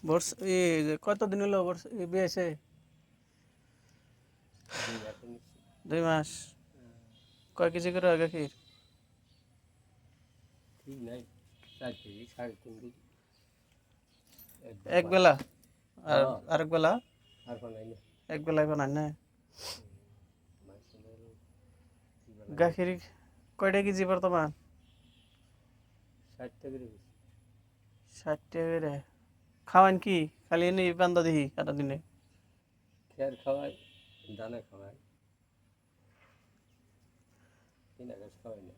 বর্ষ কতদিন হলো বিয়ে হয়েছে? 2 মাস। কয় কেজি করে হয় গাখির? ঠিক নাই, 4 কেজি 3.5 কেজি এক বেলা? আর হ্যাঁ, আরেক বেলা? আর বানাই না। এক বেলা বানায় না? মাংস নেই, কি বানাই না। গাখির কয়টা কেজি বর্তমান? 60 টাকা করে 60 টাকা করে। খাওয়ান কি? খালি এনে বান্দা দেখি সারা দিনে। খেয়ার খাওয়াই, দানা খাওয়াই, কিনা গাছ খাওয়াই না।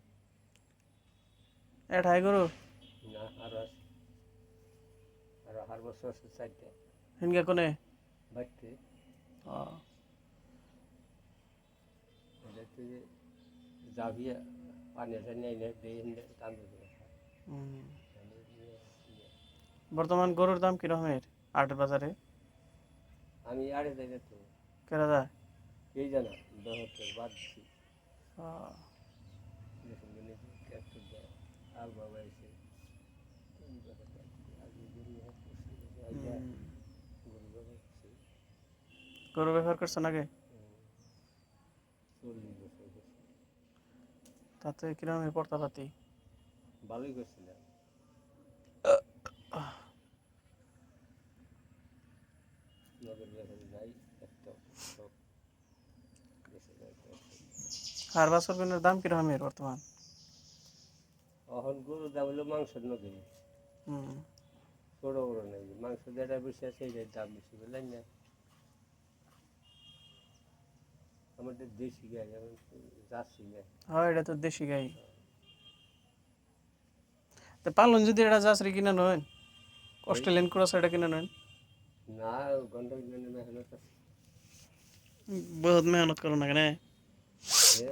এটাই গরু? না, আরো আছে, আরো আর বছর আছে 4টা হিনগা কোনে? বাড়তে। ও, দেখতে যে যাবি পানি টানি এনে দিয়ে টান দেবে। হুম। বর্তমান গরুর দাম কিরকমের হাটের বাজারে? আমি আড়ে যাই না তো, কেনা যায়? এই জানা 10 বাদ দিচ্ছি। ও, দেখুন ট্র্যাক্টর দেয় আর বাবা এসে আগে গরু হুম। গরু বাবাচ্ছি গরু ব্যবহার করছো নাকি? 40 বছর গেছে। তাতে কিরকমের পড়তাপাতি? ভালোই করছিলাম, নগর ব্যাপারে যাই একটা সব গেছে যায় তো। আর বাছর কিনার দাম কিরকমের বর্তমান? এখন গরুর দাম হলো মাংসের নদী, হুম। ছোটো বড়ো নেই, মাংস যেটা বেশি আছে সেইটার দাম বেশি বললেন না। আমাদের দেশি গাই, এখন যাচ্ছি না। হয়, এটা তো দেশি গাই। তো পালন যদি এটা যাচারি কিনা নয়, এই অস্ট্রেলিয়ান ক্রস এটা কিনা নয়। না, ঘন্টা মেহনত আছে। বহুত মেহনত করো না কেন? এ